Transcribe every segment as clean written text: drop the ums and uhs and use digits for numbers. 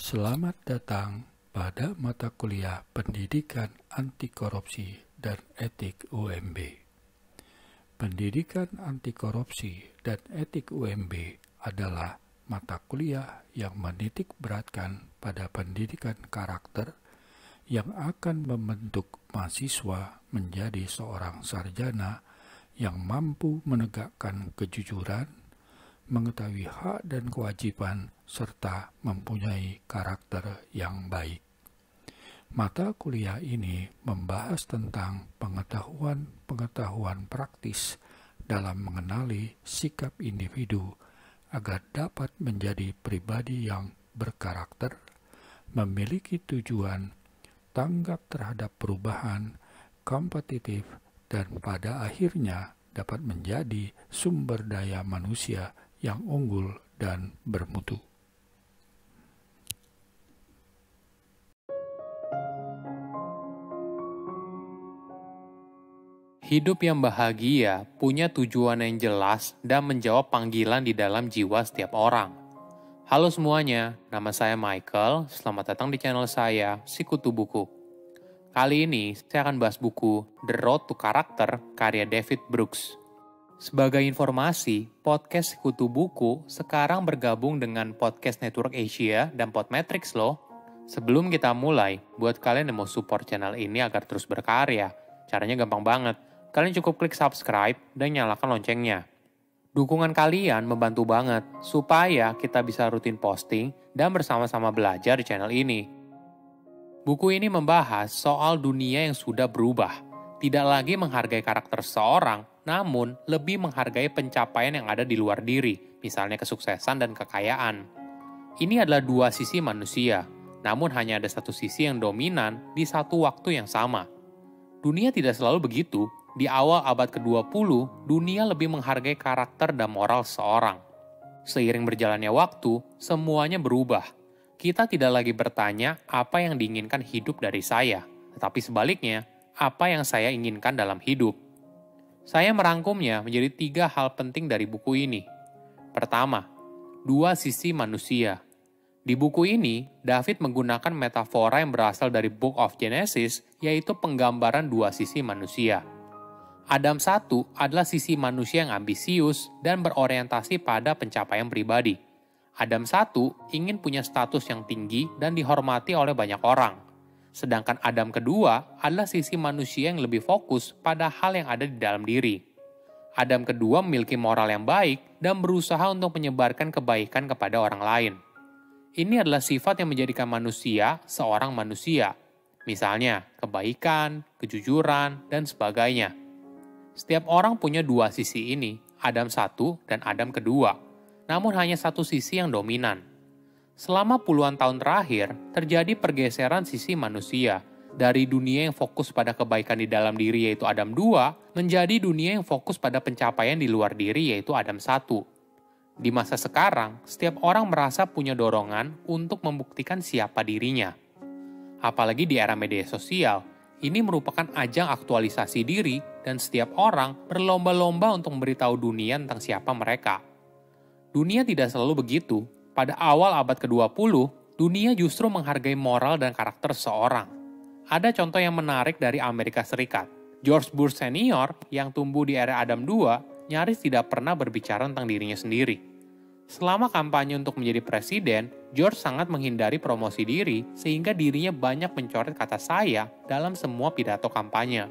Selamat datang pada mata kuliah Pendidikan Anti Korupsi dan Etik UMB. Pendidikan Anti Korupsi dan Etik UMB adalah mata kuliah yang menitik beratkan pada pendidikan karakter yang akan membentuk mahasiswa menjadi seorang sarjana yang mampu menegakkan kejujuran, mengetahui hak dan kewajiban, serta mempunyai karakter yang baik. Mata kuliah ini membahas tentang pengetahuan praktis dalam mengenali sikap individu agar dapat menjadi pribadi yang berkarakter, memiliki tujuan, tanggap terhadap perubahan, kompetitif, dan pada akhirnya dapat menjadi sumber daya manusia yang unggul dan bermutu. Hidup yang bahagia punya tujuan yang jelas dan menjawab panggilan di dalam jiwa setiap orang. Halo semuanya, nama saya Michael. Selamat datang di channel saya, Sikutu Buku. Kali ini saya akan bahas buku The Road to Character karya David Brooks. Sebagai informasi, podcast Sikutu Buku sekarang bergabung dengan Podcast Network Asia dan Podmetrics loh. Sebelum kita mulai, buat kalian yang mau support channel ini agar terus berkarya, caranya gampang banget. Kalian cukup klik subscribe dan nyalakan loncengnya. Dukungan kalian membantu banget supaya kita bisa rutin posting dan bersama-sama belajar di channel ini. Buku ini membahas soal dunia yang sudah berubah. Tidak lagi menghargai karakter seseorang, namun lebih menghargai pencapaian yang ada di luar diri, misalnya kesuksesan dan kekayaan. Ini adalah dua sisi manusia, namun hanya ada satu sisi yang dominan di satu waktu yang sama. Dunia tidak selalu begitu. Di awal abad ke-20, dunia lebih menghargai karakter dan moral seseorang. Seiring berjalannya waktu, semuanya berubah. Kita tidak lagi bertanya apa yang diinginkan hidup dari saya, tetapi sebaliknya, apa yang saya inginkan dalam hidup. Saya merangkumnya menjadi 3 hal penting dari buku ini. Pertama, 2 sisi manusia. Di buku ini, David menggunakan metafora yang berasal dari Book of Genesis, yaitu penggambaran 2 sisi manusia. Adam 1 adalah sisi manusia yang ambisius dan berorientasi pada pencapaian pribadi. Adam 1 ingin punya status yang tinggi dan dihormati oleh banyak orang. Sedangkan Adam kedua adalah sisi manusia yang lebih fokus pada hal yang ada di dalam diri. Adam kedua memiliki moral yang baik dan berusaha untuk menyebarkan kebaikan kepada orang lain. Ini adalah sifat yang menjadikan manusia seorang manusia. Misalnya, kebaikan, kejujuran, dan sebagainya. Setiap orang punya 2 sisi ini, Adam 1 dan Adam kedua. Namun hanya satu sisi yang dominan. Selama puluhan tahun terakhir, terjadi pergeseran sisi manusia dari dunia yang fokus pada kebaikan di dalam diri yaitu Adam 2, menjadi dunia yang fokus pada pencapaian di luar diri yaitu Adam 1. Di masa sekarang, setiap orang merasa punya dorongan untuk membuktikan siapa dirinya. Apalagi di era media sosial, ini merupakan ajang aktualisasi diri dan setiap orang berlomba-lomba untuk memberitahu dunia tentang siapa mereka. Dunia tidak selalu begitu. Pada awal abad ke-20, dunia justru menghargai moral dan karakter seseorang. Ada contoh yang menarik dari Amerika Serikat. George Bush Senior yang tumbuh di era Adam II nyaris tidak pernah berbicara tentang dirinya sendiri. Selama kampanye untuk menjadi presiden, George sangat menghindari promosi diri sehingga dirinya banyak mencoret kata saya dalam semua pidato kampanye.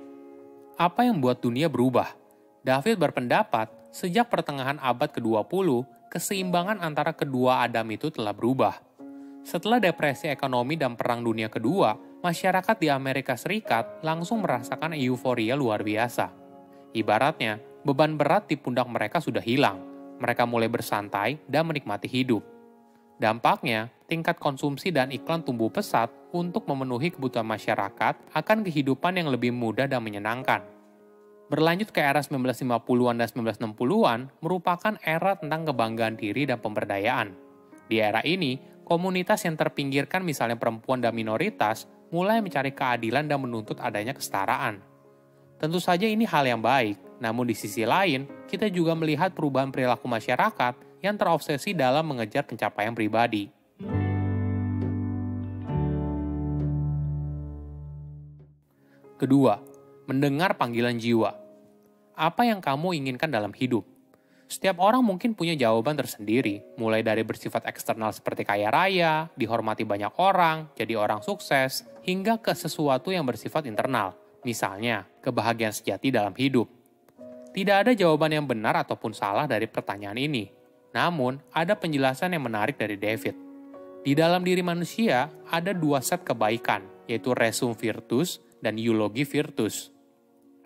Apa yang membuat dunia berubah? David berpendapat, sejak pertengahan abad ke-20, keseimbangan antara kedua Adam itu telah berubah. Setelah depresi ekonomi dan Perang Dunia Kedua, masyarakat di Amerika Serikat langsung merasakan euforia luar biasa. Ibaratnya, beban berat di pundak mereka sudah hilang. Mereka mulai bersantai dan menikmati hidup. Dampaknya, tingkat konsumsi dan iklan tumbuh pesat untuk memenuhi kebutuhan masyarakat akan kehidupan yang lebih mudah dan menyenangkan. Berlanjut ke era 1950-an dan 1960-an merupakan era tentang kebanggaan diri dan pemberdayaan. Di era ini, komunitas yang terpinggirkan misalnya perempuan dan minoritas mulai mencari keadilan dan menuntut adanya kesetaraan. Tentu saja ini hal yang baik, namun di sisi lain, kita juga melihat perubahan perilaku masyarakat yang terobsesi dalam mengejar pencapaian pribadi. Kedua, mendengar panggilan jiwa. Apa yang kamu inginkan dalam hidup? Setiap orang mungkin punya jawaban tersendiri, mulai dari bersifat eksternal seperti kaya raya, dihormati banyak orang, jadi orang sukses, hingga ke sesuatu yang bersifat internal, misalnya kebahagiaan sejati dalam hidup. Tidak ada jawaban yang benar ataupun salah dari pertanyaan ini. Namun, ada penjelasan yang menarik dari David. Di dalam diri manusia, ada dua set kebaikan, yaitu resum virtus dan eulogi virtus.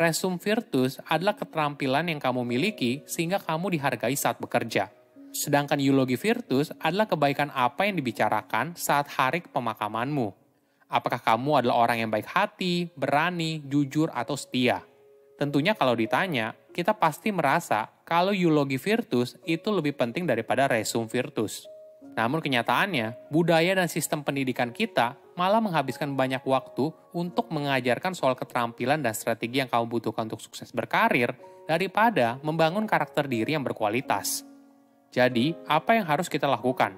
Resum virtus adalah keterampilan yang kamu miliki sehingga kamu dihargai saat bekerja. Sedangkan eulogi virtus adalah kebaikan apa yang dibicarakan saat hari pemakamanmu. Apakah kamu adalah orang yang baik hati, berani, jujur, atau setia? Tentunya kalau ditanya, kita pasti merasa kalau eulogi virtus itu lebih penting daripada resum virtus. Namun kenyataannya, budaya dan sistem pendidikan kita malah menghabiskan banyak waktu untuk mengajarkan soal keterampilan dan strategi yang kamu butuhkan untuk sukses berkarir daripada membangun karakter diri yang berkualitas. Jadi, apa yang harus kita lakukan?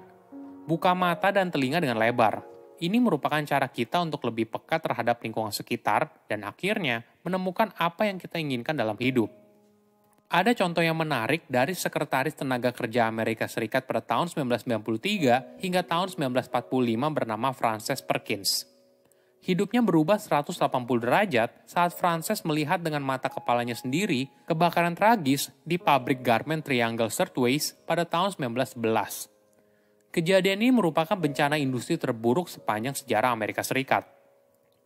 Buka mata dan telinga dengan lebar. Ini merupakan cara kita untuk lebih peka terhadap lingkungan sekitar dan akhirnya menemukan apa yang kita inginkan dalam hidup. Ada contoh yang menarik dari Sekretaris Tenaga Kerja Amerika Serikat pada tahun 1993 hingga tahun 1945 bernama Frances Perkins. Hidupnya berubah 180 derajat saat Frances melihat dengan mata kepalanya sendiri kebakaran tragis di pabrik garment Triangle Shirtwaist pada tahun 1911. Kejadian ini merupakan bencana industri terburuk sepanjang sejarah Amerika Serikat.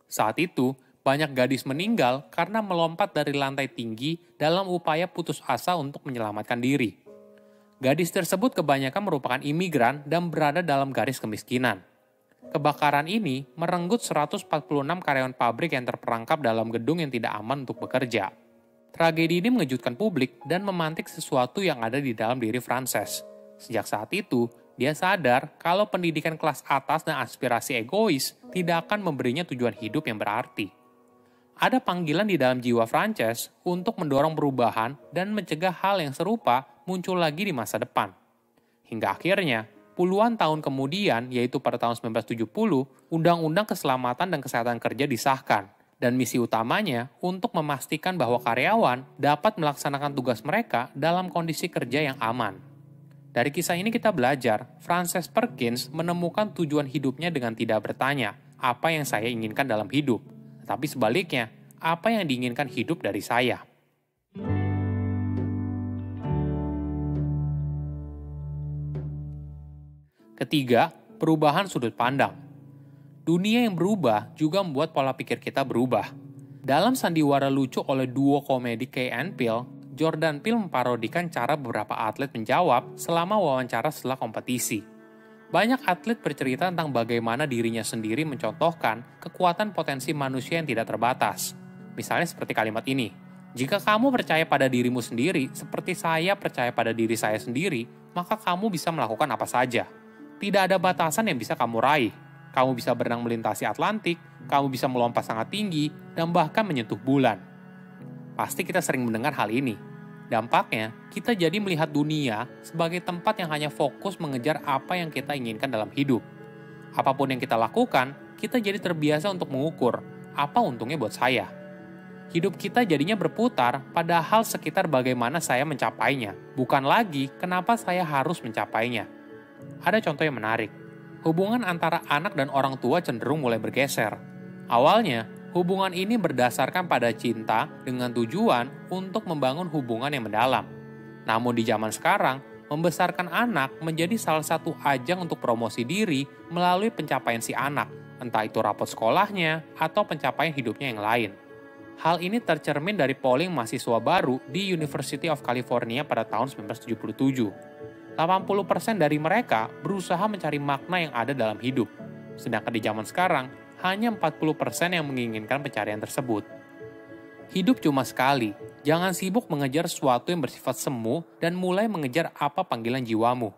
Saat itu, banyak gadis meninggal karena melompat dari lantai tinggi dalam upaya putus asa untuk menyelamatkan diri. Gadis tersebut kebanyakan merupakan imigran dan berada dalam garis kemiskinan. Kebakaran ini merenggut 146 karyawan pabrik yang terperangkap dalam gedung yang tidak aman untuk bekerja. Tragedi ini mengejutkan publik dan memantik sesuatu yang ada di dalam diri Frances. Sejak saat itu, dia sadar kalau pendidikan kelas atas dan aspirasi egois tidak akan memberinya tujuan hidup yang berarti. Ada panggilan di dalam jiwa Frances untuk mendorong perubahan dan mencegah hal yang serupa muncul lagi di masa depan. Hingga akhirnya, puluhan tahun kemudian, yaitu pada tahun 1970, Undang-Undang Keselamatan dan Kesehatan Kerja disahkan, dan misi utamanya untuk memastikan bahwa karyawan dapat melaksanakan tugas mereka dalam kondisi kerja yang aman. Dari kisah ini kita belajar, Frances Perkins menemukan tujuan hidupnya dengan tidak bertanya, apa yang saya inginkan dalam hidup? Tapi sebaliknya, apa yang diinginkan hidup dari saya? Ketiga, perubahan sudut pandang. Dunia yang berubah juga membuat pola pikir kita berubah. Dalam sandiwara lucu oleh duo komedi Key and Peele, Jordan Peele memparodikan cara beberapa atlet menjawab selama wawancara setelah kompetisi. Banyak atlet bercerita tentang bagaimana dirinya sendiri mencontohkan kekuatan potensi manusia yang tidak terbatas. Misalnya seperti kalimat ini, jika kamu percaya pada dirimu sendiri, seperti saya percaya pada diri saya sendiri, maka kamu bisa melakukan apa saja. Tidak ada batasan yang bisa kamu raih. Kamu bisa berenang melintasi Atlantik, kamu bisa melompat sangat tinggi, dan bahkan menyentuh bulan. Pasti kita sering mendengar hal ini. Dampaknya, kita jadi melihat dunia sebagai tempat yang hanya fokus mengejar apa yang kita inginkan dalam hidup. Apapun yang kita lakukan, kita jadi terbiasa untuk mengukur, apa untungnya buat saya. Hidup kita jadinya berputar pada hal sekitar bagaimana saya mencapainya, bukan lagi kenapa saya harus mencapainya. Ada contoh yang menarik. Hubungan antara anak dan orang tua cenderung mulai bergeser. Awalnya, hubungan ini berdasarkan pada cinta dengan tujuan untuk membangun hubungan yang mendalam. Namun di zaman sekarang, membesarkan anak menjadi salah satu ajang untuk promosi diri melalui pencapaian si anak, entah itu rapot sekolahnya atau pencapaian hidupnya yang lain. Hal ini tercermin dari polling mahasiswa baru di University of California pada tahun 1977. 80% dari mereka berusaha mencari makna yang ada dalam hidup. Sedangkan di zaman sekarang, hanya 40% yang menginginkan pencarian tersebut. Hidup cuma sekali, jangan sibuk mengejar sesuatu yang bersifat semu dan mulai mengejar apa panggilan jiwamu.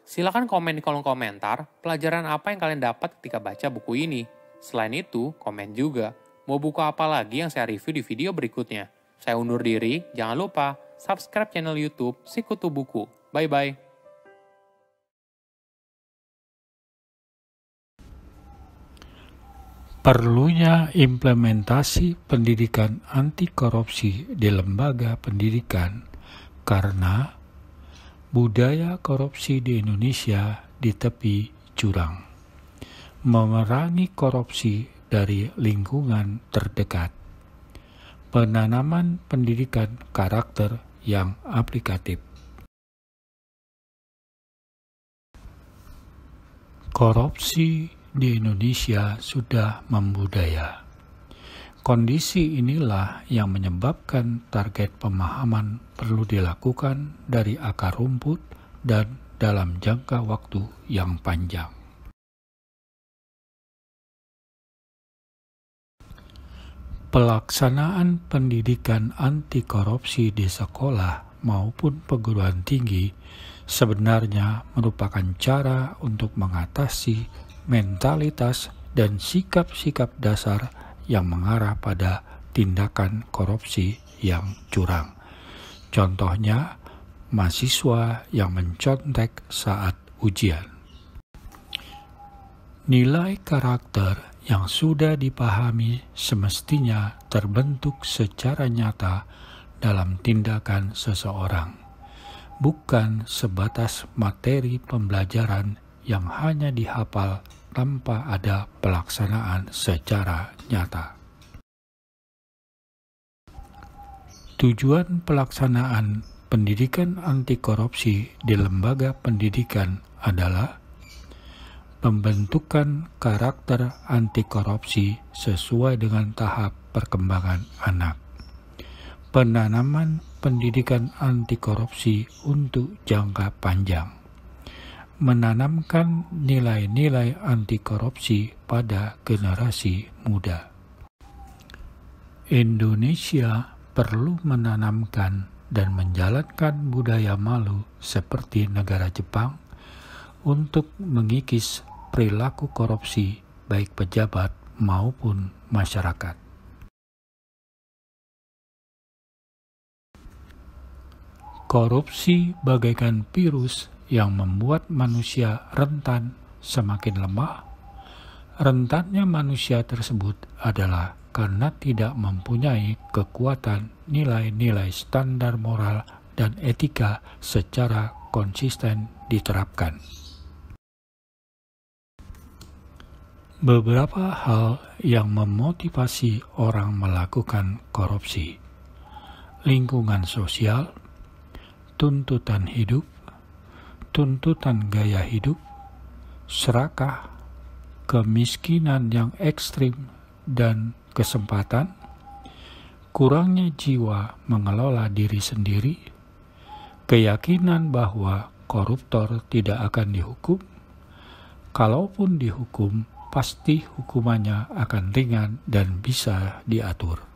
Silakan komen di kolom komentar pelajaran apa yang kalian dapat ketika baca buku ini. Selain itu, komen juga, mau buku apa lagi yang saya review di video berikutnya. Saya undur diri, jangan lupa subscribe channel YouTube Sikutu Buku. Bye-bye. Perlunya implementasi pendidikan anti korupsi di lembaga pendidikan karena budaya korupsi di Indonesia di tepi jurang. Memerangi korupsi dari lingkungan terdekat. Penanaman pendidikan karakter yang aplikatif. Korupsi di Indonesia sudah membudaya. Kondisi inilah yang menyebabkan target pemahaman perlu dilakukan dari akar rumput dan dalam jangka waktu yang panjang. Pelaksanaan pendidikan anti korupsi di sekolah maupun perguruan tinggi sebenarnya merupakan cara untuk mengatasi mentalitas dan sikap-sikap dasar yang mengarah pada tindakan korupsi yang curang. Contohnya, mahasiswa yang mencontek saat ujian. Nilai karakter yang sudah dipahami semestinya terbentuk secara nyata dalam tindakan seseorang, bukan sebatas materi pembelajaran yang hanya dihafal tanpa ada pelaksanaan secara nyata. Tujuan pelaksanaan pendidikan anti korupsi di lembaga pendidikan adalah pembentukan karakter anti korupsi sesuai dengan tahap perkembangan anak. Penanaman pendidikan anti korupsi untuk jangka panjang. Menanamkan nilai-nilai anti korupsi pada generasi muda. Indonesia perlu menanamkan dan menjalankan budaya malu seperti negara Jepang untuk mengikis perilaku korupsi baik pejabat maupun masyarakat. Korupsi bagaikan virus yang membuat manusia rentan semakin lemah. Rentannya manusia tersebut adalah karena tidak mempunyai kekuatan nilai-nilai standar moral dan etika secara konsisten diterapkan. Beberapa hal yang memotivasi orang melakukan korupsi: lingkungan sosial, tuntutan hidup, tuntutan gaya hidup, serakah, kemiskinan yang ekstrim, dan kesempatan, kurangnya jiwa mengelola diri sendiri, keyakinan bahwa koruptor tidak akan dihukum, kalaupun dihukum, pasti hukumannya akan ringan dan bisa diatur.